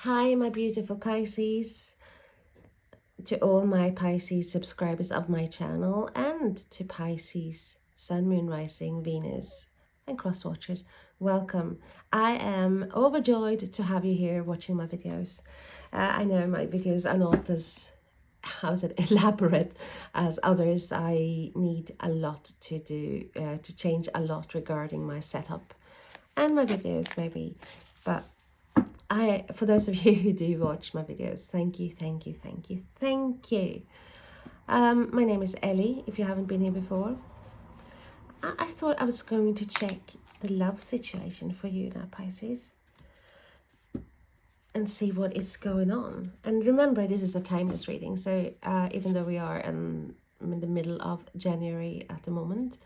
Hi, my beautiful Pisces, to all my Pisces subscribers of my channel, and to Pisces, Sun, Moon, Rising, Venus, and crosswatchers. Welcome. I am overjoyed to have you here watching my videos. I know my videos are not as, elaborate as others. I need a lot to do, to change a lot regarding my setup and my videos maybe, but for those of you who do watch my videos, thank you, thank you, thank you, thank you. My name is Ellie, if you haven't been here before. I thought I was going to check the love situation for you now, Pisces, and see what is going on. And remember, this is a timeless reading, so even though we are in the middle of January at the moment,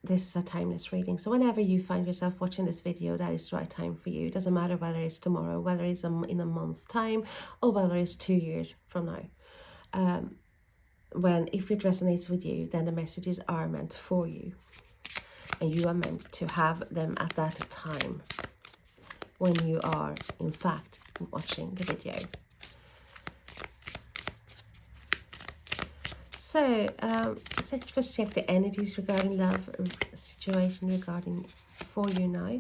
this is a timeless reading. So whenever you find yourself watching this video, that is the right time for you. It doesn't matter whether it's tomorrow, whether it's in a month's time, or whether it's 2 years from now. If it resonates with you, then the messages are meant for you, and you are meant to have them at that time when you are in fact watching the video. So let's first check the energies regarding love situation regarding for you now.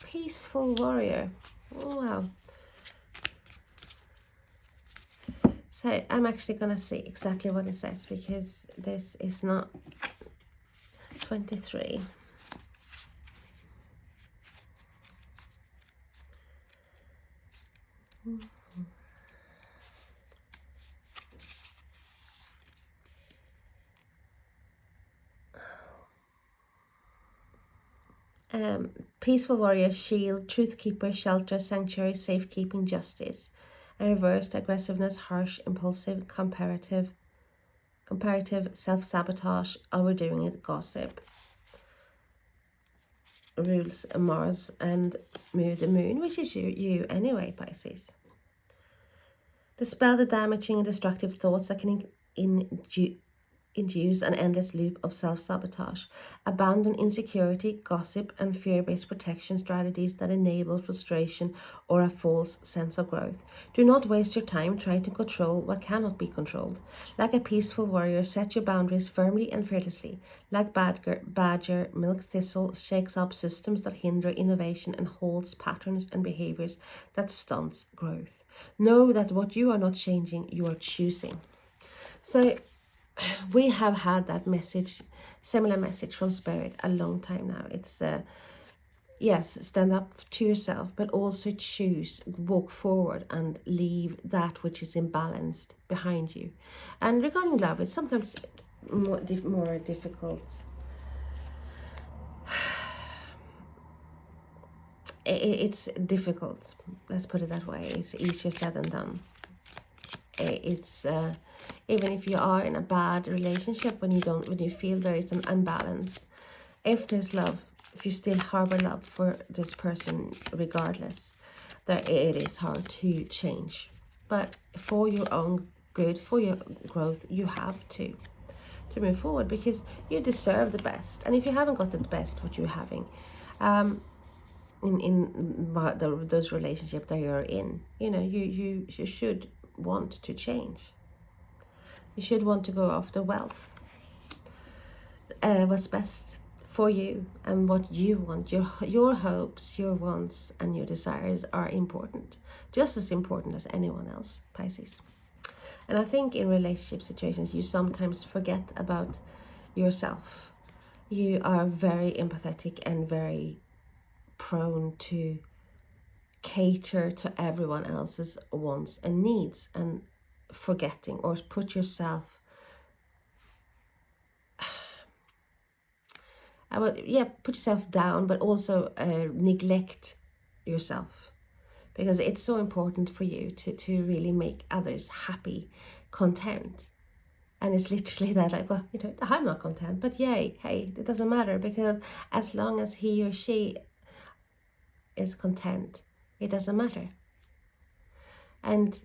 Peaceful warrior. Oh, wow. So I'm actually going to see exactly what it says, because this is not 23. Peaceful warrior, shield, truth keeper, shelter, sanctuary, safekeeping, justice. And reversed aggressiveness, harsh, impulsive, comparative, self-sabotage, overdoing it, gossip. Rules Mars and the moon, which is you anyway, Pisces. Dispel the damaging and destructive thoughts that can induce an endless loop of self-sabotage. Abandon insecurity, gossip, and fear-based protection strategies that enable frustration or a false sense of growth. Do not waste your time trying to control what cannot be controlled. Like a peaceful warrior, set your boundaries firmly and fearlessly. Like badger, milk thistle shakes up systems that hinder innovation and holds patterns and behaviors that stunts growth. Know that what you are not changing, you are choosing. So we have had that message, similar message from Spirit a long time now. It's yes, stand up to yourself, but also choose, walk forward and leave that which is imbalanced behind you. And regarding love, it's sometimes more difficult. It's difficult, let's put it that way. It's easier said than done. It's even if you are in a bad relationship, when you feel there is an imbalance, if there's love, if you still harbor love for this person regardless, that it is hard to change. But for your own good, for your growth, you have to move forward, because you deserve the best. And if you haven't got the best what you're having in those relationships that you're in, you should want to change. You should want to go after wealth, what's best for you and what you want. Your hopes, your wants, and your desires are important, just as important as anyone else, Pisces. And I think in relationship situations, you sometimes forget about yourself. You are very empathetic and very prone to cater to everyone else's wants and needs, and forgetting or put yourself put yourself down, but also neglect yourself, because it's so important for you to really make others happy, content. And it's literally that, like, well, I'm not content, but yay, hey, it doesn't matter, because as long as he or she is content, it doesn't matter. And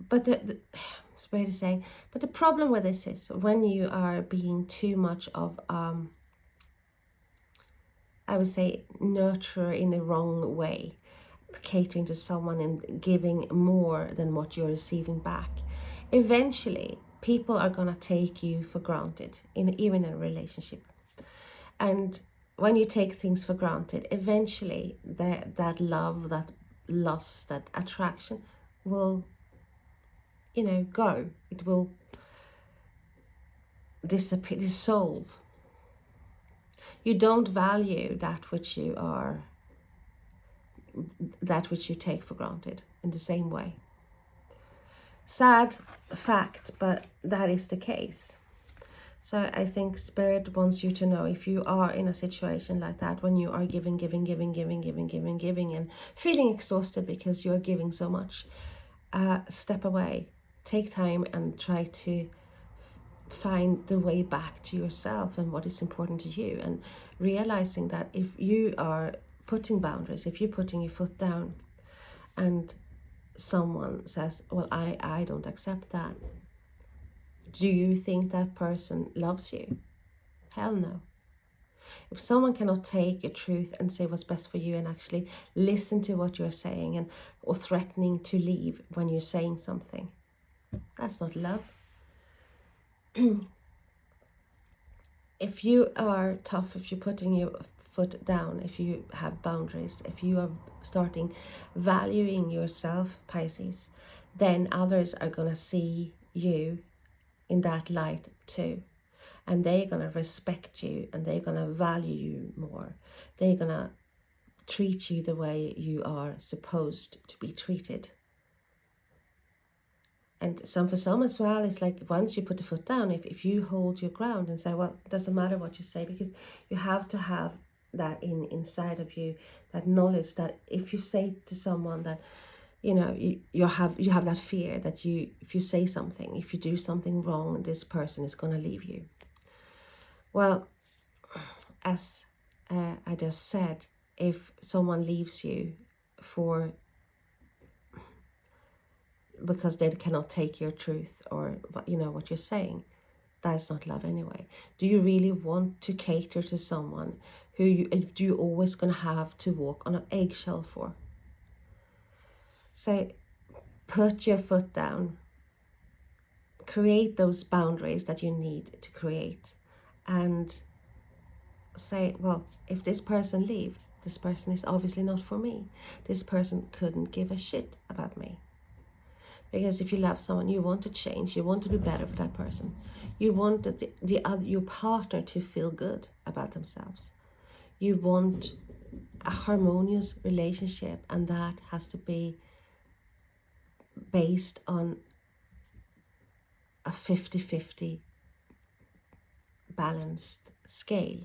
but the Spirit is saying, but the problem with this is when you are being too much of I would say nurture in the wrong way, catering to someone and giving more than what you're receiving back, eventually people are going to take you for granted, even in a relationship. And when you take things for granted, eventually that love, that lust, that attraction will, go. It will disappear, dissolve. You don't value that which you take for granted in the same way. Sad fact, but that is the case. So I think Spirit wants you to know, if you are in a situation like that, when you are giving, and feeling exhausted because you're giving so much, step away, take time and try to find the way back to yourself and what is important to you, and realizing that if you are putting boundaries, if you're putting your foot down and someone says, well, I don't accept that, do you think that person loves you? Hell no. If someone cannot take your truth and say what's best for you and actually listen to what you're saying, or threatening to leave when you're saying something, that's not love. If you are tough, if you're putting your foot down, if you have boundaries, if you are starting valuing yourself, Pisces, then others are going to see you in that light too. And they're going to respect you, and they're going to value you more. They're going to treat you the way you are supposed to be treated. And for some as well, it's like, once you put the foot down, if you hold your ground and say, well, it doesn't matter what you say, because you have to have that inside of you, that knowledge that if you say to someone that, you have that fear that if you say something, if you do something wrong, this person is going to leave you. Well, as I just said, if someone leaves you because they cannot take your truth or what you're saying, that's not love anyway. Do you really want to cater to someone who you're always going to have to walk on an eggshell for? So put your foot down, create those boundaries that you need to create, and say, well, if this person leaves, this person is obviously not for me. This person couldn't give a shit about me. Because if you love someone, you want to change, you want to be better for that person. You want your partner to feel good about themselves. You want a harmonious relationship, and that has to be based on a 50-50 balanced scale.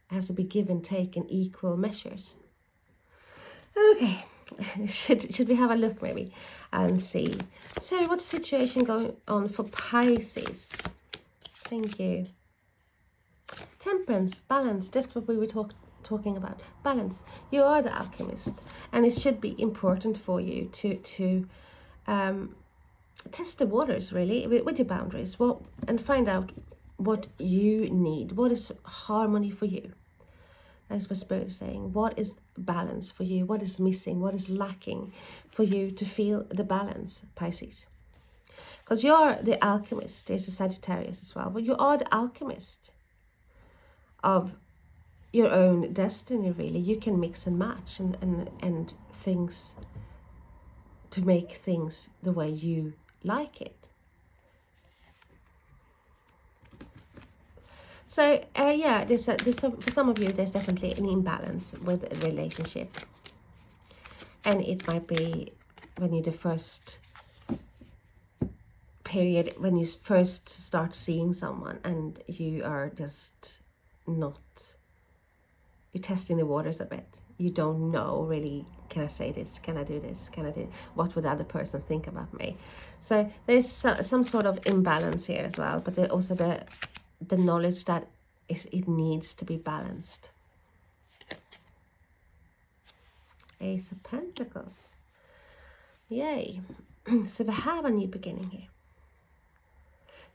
It has to be give and take in equal measures. Okay, should we have a look maybe and see? So what's the situation going on for Pisces? Thank you. Temperance, balance, just what we were talking about. Balance. You are the alchemist, and it should be important for you to test the waters really with your boundaries, and find out what you need. What is harmony for you? That's what Spirit is saying. What is balance for you? What is missing? What is lacking for you to feel the balance, Pisces? Because you're the alchemist. There's a Sagittarius as well. But you are the alchemist of your own destiny, really. You can mix and match and things to make things the way you like it. So there's for some of you, there's definitely an imbalance with a relationship, and it might be when you're the first period, when you first start seeing someone, and you are just not, you're testing the waters a bit. You don't know really, can I say this? Can I do this? What would the other person think about me? So there's some sort of imbalance here as well, but there's also the knowledge that it needs to be balanced. Ace of Pentacles. Yay. So we have a new beginning here.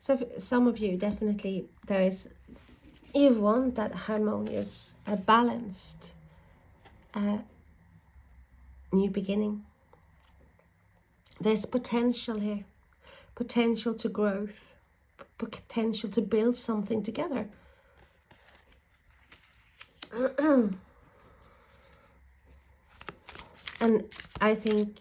So for some of you, definitely you want that harmonious, balanced new beginning. There's potential here, potential to growth, potential to build something together. And I think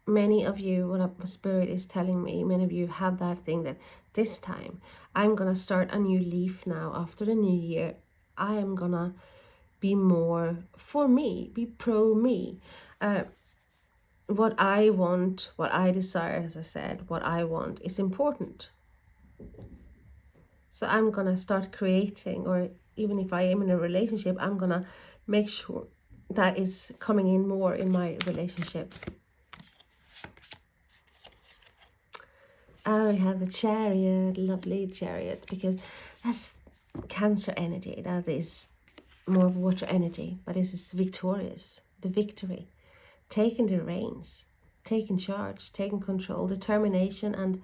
many of you, what Spirit is telling me, many of you have that thing that this time I'm gonna start a new leaf now after the new year. I am gonna be more for me, be pro me. What I want, what I desire, as I said, what I want is important. So I'm gonna start creating, or even if I am in a relationship, I'm gonna make sure that is coming in more in my relationship. I have the Chariot, lovely Chariot, because that's Cancer energy. That is more water energy, but this is victorious, the victory, taking the reins, taking charge, taking control, determination and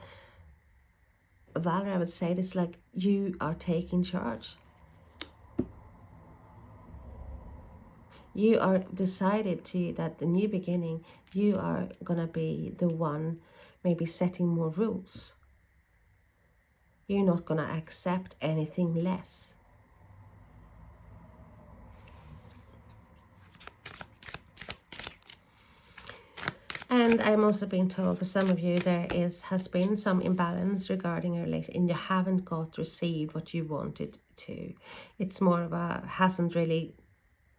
valor. I would say it's like you are taking charge. You are decided to that the new beginning, you are gonna be the one maybe setting more rules. You're not gonna accept anything less. And I'm also being told for some of you there has been some imbalance regarding a relation and you haven't received what you wanted to. It's more of a, hasn't really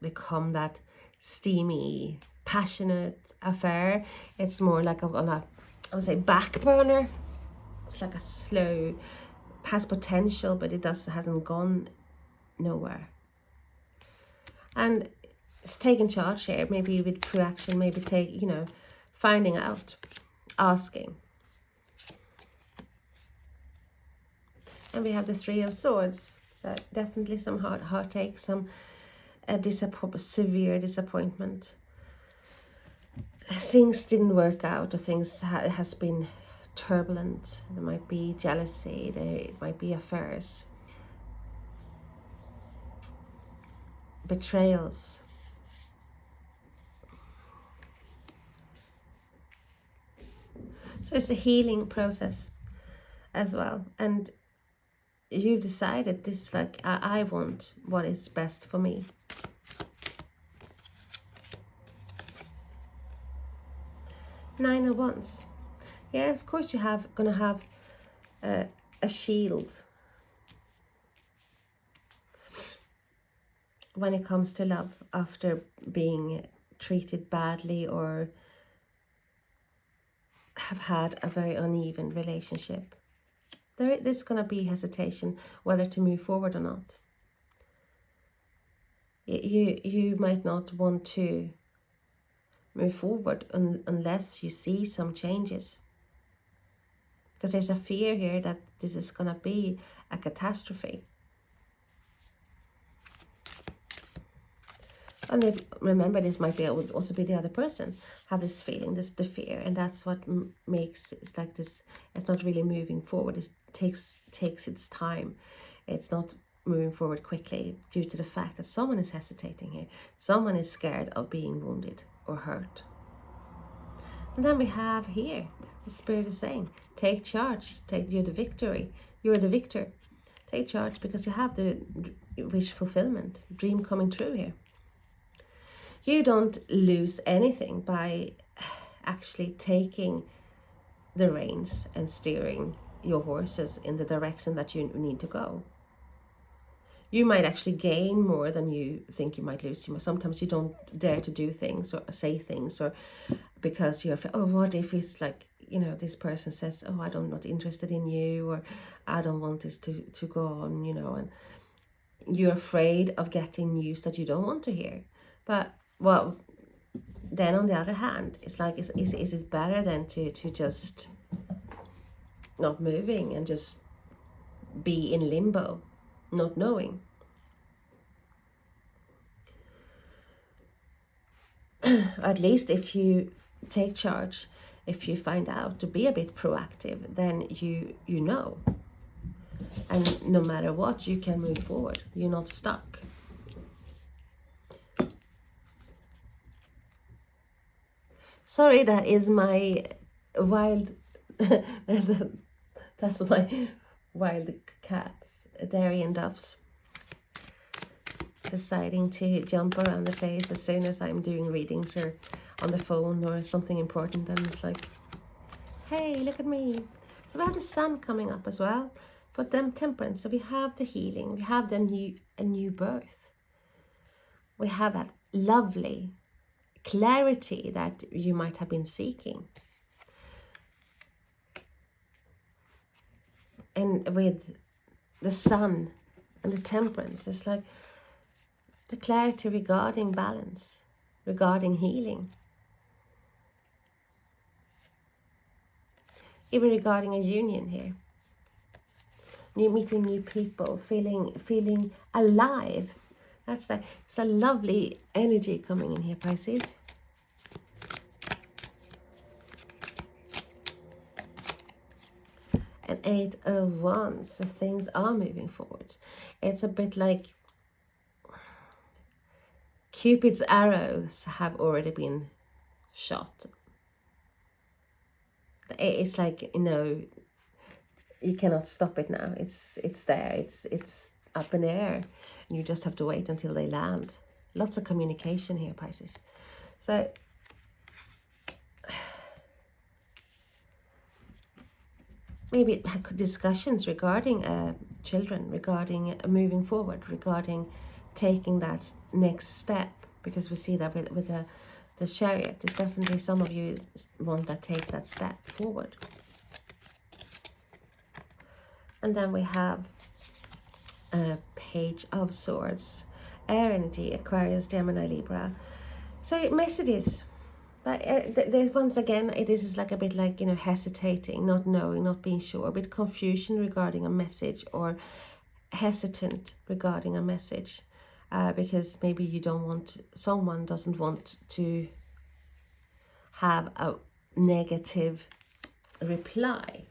become that steamy, passionate affair. It's more like on a, I would say, back burner. It's like a slow, has potential, but it hasn't gone nowhere. And it's taking charge here, maybe with proaction, maybe finding out, asking. And we have the Three of Swords. So definitely some heartache, some severe disappointment. Things didn't work out, or things has been turbulent. There might be jealousy, there might be affairs, betrayals. So it's a healing process as well. And you decided this, like, I want what is best for me. Nine of Wands. Yeah, of course you gonna have a shield when it comes to love after being treated badly or have had a very uneven relationship. There's going to be hesitation whether to move forward or not. You might not want to move forward unless you see some changes. Because there's a fear here that this is going to be a catastrophe. And remember, this might would also be the other person have this feeling, the fear, and that's what makes it's like this. It's not really moving forward. It takes its time. It's not moving forward quickly due to the fact that someone is hesitating here. Someone is scared of being wounded or hurt. And then we have here the Spirit is saying, take charge. You're the victory. You're the victor. Take charge because you have the wish fulfillment, dream coming true here. You don't lose anything by actually taking the reins and steering your horses in the direction that you need to go. You might actually gain more than you think you might lose. Sometimes you don't dare to do things or say things, or because you're, oh, what if it's like, this person says, oh, I'm not interested in you, or I don't want this to go on, and you're afraid of getting news that you don't want to hear. But well, then on the other hand, it's like, is it better than to just not moving and just be in limbo, not knowing? At least if you take charge, if you find out to be a bit proactive, then you know. And no matter what, you can move forward. You're not stuck. Sorry, that is my wild, that's my wild cats, Darien doves, deciding to jump around the place as soon as I'm doing readings or on the phone or something important, and it's like, hey, look at me. So we have the sun coming up as well, but then temperance. So we have the healing, we have a new birth, we have that lovely clarity that you might have been seeking. And with the sun and the temperance, it's like the clarity regarding balance, regarding healing, even regarding a union here. Meeting new people, feeling alive. It's a lovely energy coming in here, Pisces. And 8 of Wands, so things are moving forwards. It's a bit like Cupid's arrows have already been shot. It's like, you cannot stop it now. It's there. It's up in the air. And you just have to wait until they land. Lots of communication here, Pisces. So maybe discussions regarding children, regarding moving forward, regarding taking that next step, because we see that with the Chariot. There's definitely some of you want to take that step forward. And then we have a Page of Swords, air energy, Aquarius, Gemini, Libra. So messages. But there's, once again, this is like a bit like, hesitating, not knowing, not being sure, a bit confusion regarding a message, or hesitant regarding a message, because maybe someone doesn't want to have a negative reply.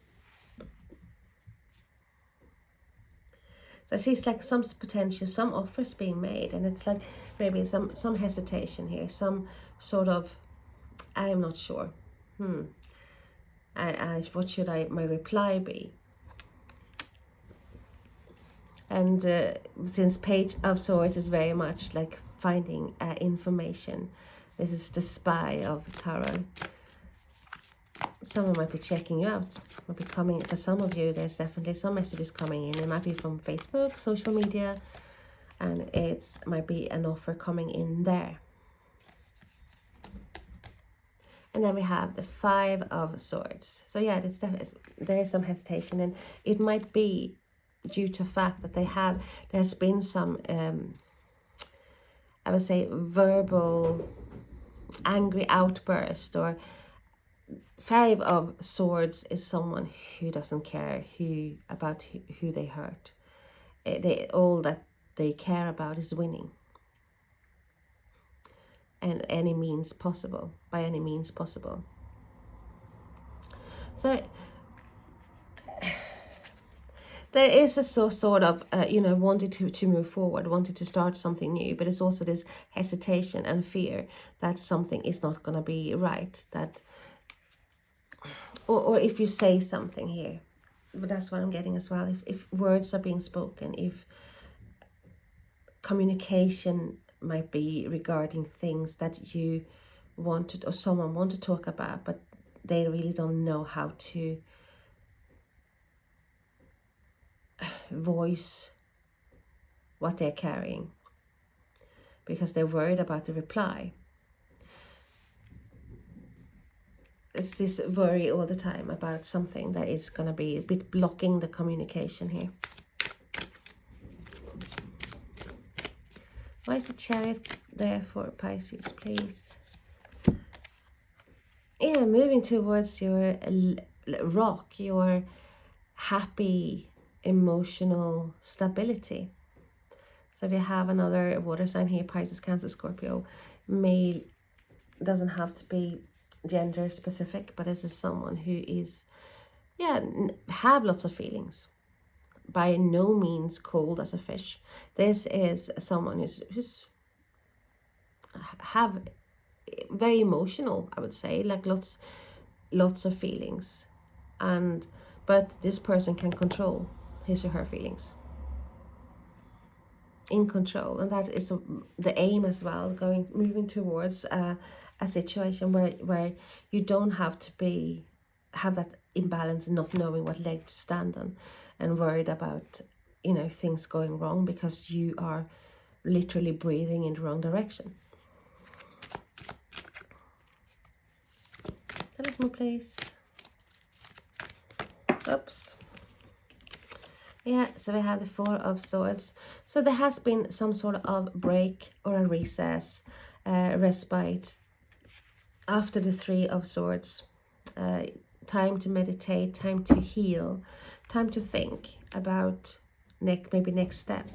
So I see it's like some potential, some offers being made, and it's like maybe some hesitation here, some sort of, I am not sure. What should my reply be? And since Page of Swords is very much like finding information, this is the Spy of Tarot. Someone might be checking you out, might be coming. For some of you, there's definitely some messages coming in. It might be from Facebook, social media, and it might be an offer coming in there. And then we have the Five of Swords. So yeah, there is some hesitation, and it might be due to the fact that there's been some, I would say, verbal angry outburst, or Five of Swords is someone who doesn't care about who they hurt. All that they care about is winning. And by any means possible. So there is a sort of, wanted to move forward, wanted to start something new, but it's also this hesitation and fear that something is not going to be right, that, or if you say something here, but that's what I'm getting as well, if words are being spoken, if communication might be regarding things that you wanted or someone want to talk about, but they really don't know how to voice what they're carrying because they're worried about the reply. It's this worry all the time about something that is going to be a bit blocking the communication here. Why is the Chariot there for Pisces, please? Yeah, moving towards your rock, your happy emotional stability. So we have another water sign here, Pisces, Cancer, Scorpio. Male doesn't have to be gender specific, but this is someone who is, have lots of feelings. By no means cold as a fish. This is someone who's have very emotional, I would say, like lots of feelings, but this person can control his or her feelings, in control, and that is the aim as well, moving towards a situation where you don't have to have that imbalance and not knowing what leg to stand on, and worried about things going wrong because you are literally breathing in the wrong direction. Tell us more, please. Oops. Yeah, so we have the Four of Swords. So there has been some sort of break or a recess, respite after the Three of Swords. Time to meditate, time to heal, time to think about maybe next step.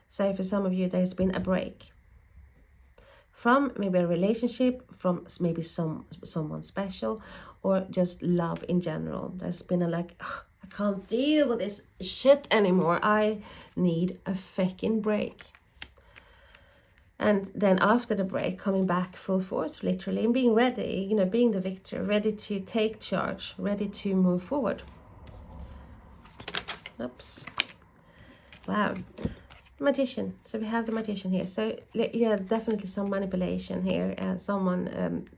So for some of you, there's been a break from maybe a relationship, from maybe someone special, or just love in general. There's been a like, I can't deal with this shit anymore. I need a fucking break. And then after the break, coming back full force, literally, and being ready, being the victor, ready to take charge, ready to move forward. Oops. Wow. Magician. So we have the Magician here. So yeah, definitely some manipulation here. Someone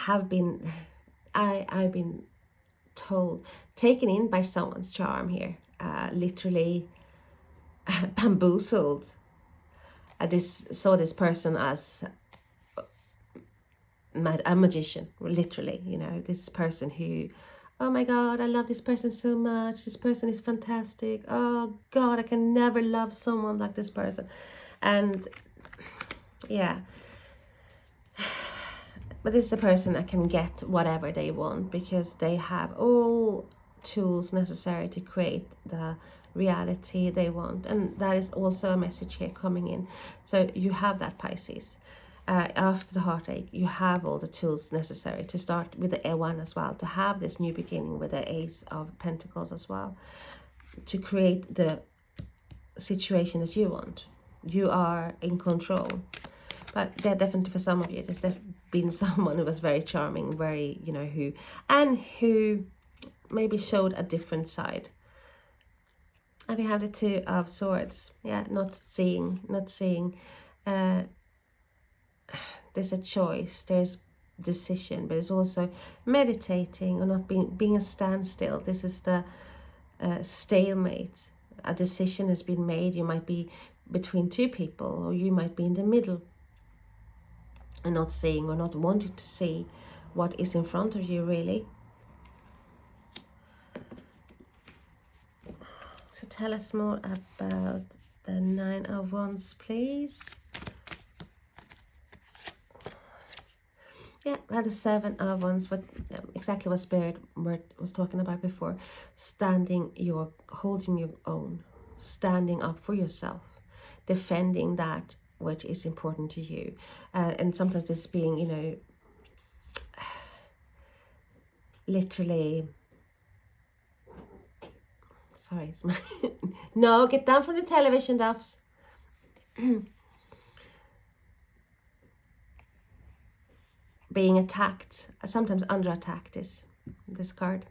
I've been told, taken in by someone's charm here, literally bamboozled. Saw this person as a magician, literally, this person who, oh my God, I love this person so much. This person is fantastic. Oh God, I can never love someone like this person. And yeah, but this is a person that can get whatever they want because they have all tools necessary to create the reality they want. And that is also a message here coming in. So you have that, Pisces. After the heartache, you have all the tools necessary to start with the A1 as well, to have this new beginning with the Ace of Pentacles as well, to create the situation that you want. You are in control. But yeah, definitely for some of you, there's been someone who was very charming, very, who maybe showed a different side. And we have the Two of Swords. Yeah, not seeing. There's a choice, there's decision, but it's also meditating or not being a standstill. This is the stalemate. A decision has been made. You might be between two people, or you might be in the middle and not seeing or not wanting to see what is in front of you, really. So tell us more about the Nine of Wands, please. Yeah, I had a Seven of Wands, exactly what Spirit was talking about before. Holding your own, standing up for yourself, defending that which is important to you. And sometimes this being, literally, sorry, it's my no, get down from the television, Duffs. Being attacked, sometimes under attack, this card.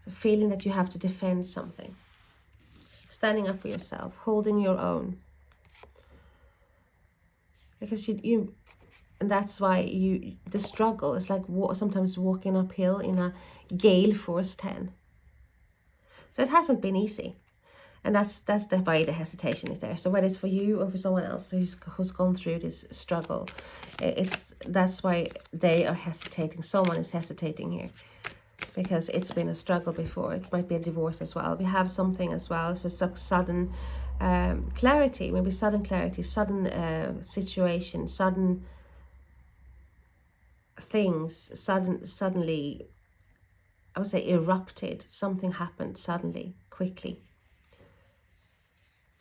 So feeling that you have to defend something, standing up for yourself, holding your own, because you and that's why the struggle is like sometimes walking uphill in a gale force 10. So it hasn't been easy. And that's why the hesitation is there. So whether it's for you or for someone else who's gone through this struggle, that's why they are hesitating. Someone is hesitating here because it's been a struggle before. It might be a divorce as well. We have something as well. So some sudden clarity, maybe sudden clarity, sudden situation, sudden things, suddenly, I would say erupted. Something happened suddenly, quickly,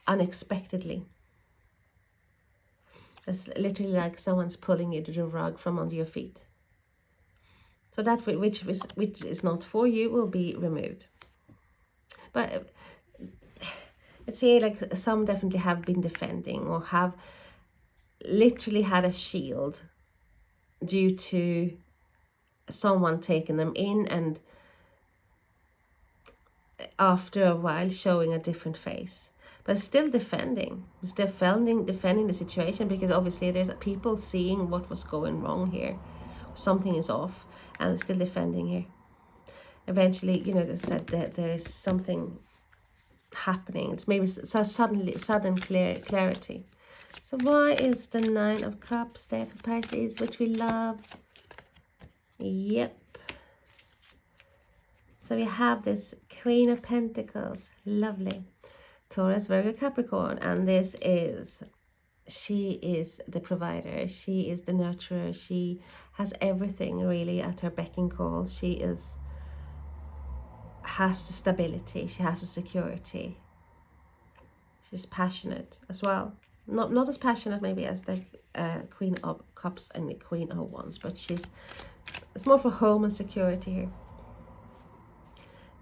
unexpectedly. It's literally like someone's pulling you the rug from under your feet. So that which is not for you will be removed. But it's here like some definitely have been defending or have literally had a shield due to someone taking them in, and after a while showing a different face, but still defending the situation, because obviously there's people seeing what was going wrong here, something is off, and still defending here. Eventually, you know, they said that there's something happening. It's maybe so sudden clarity. So why is the Nine of Cups there for Pisces, which we love? Yep. So we have this Queen of Pentacles, lovely. Taurus, Virgo, Capricorn, and this is, she is the provider, she is the nurturer, she has everything really at her beck and call. She has the stability, she has the security. She's passionate as well. Not as passionate maybe as the Queen of Cups and the Queen of Wands, but it's more for home and security here.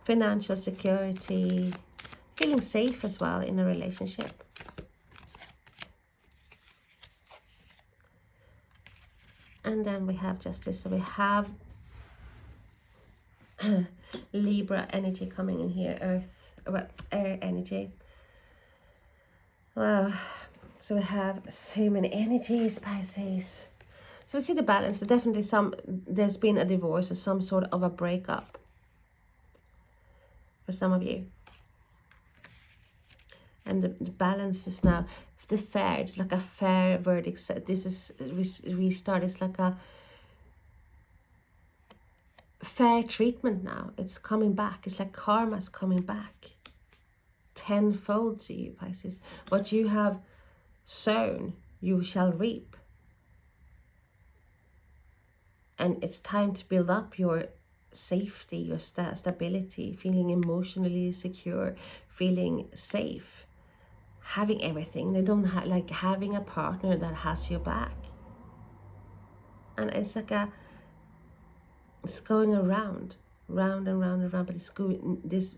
Financial security, feeling safe as well in a relationship. And then we have Justice. So we have Libra energy coming in here, air energy. Wow. So we have so many energies, Pisces. So we see the balance. So definitely there's been a divorce or some sort of a breakup for some of you. And the balance is now the fair. It's like a fair verdict. So this is restart. It's like a fair treatment now. It's coming back. It's like karma's coming back tenfold to you, Pisces. What you have sown, you shall reap. And it's time to build up your safety, your stability, feeling emotionally secure, feeling safe, having everything. They don't have, like, having a partner that has your back. And it's like it's going around, round and round and round, but it's going, this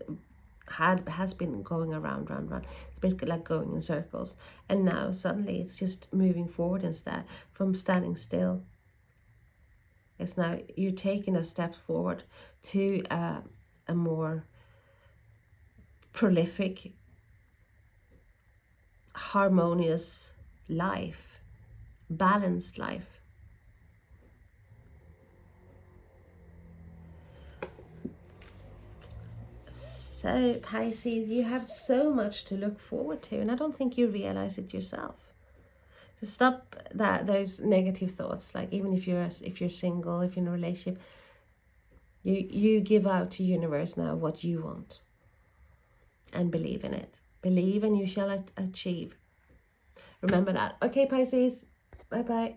has been going around. It's a bit like going in circles. And now suddenly it's just moving forward instead, from standing still. It's now you're taking a step forward to a more prolific, harmonious life, balanced life. So Pisces, you have so much to look forward to, and I don't think you realize it yourself. So stop those negative thoughts. Like, even if you're single, if you're in a relationship, you give out to universe now what you want, and believe in it. Believe and you shall achieve. Remember that. Okay, Pisces. Bye bye.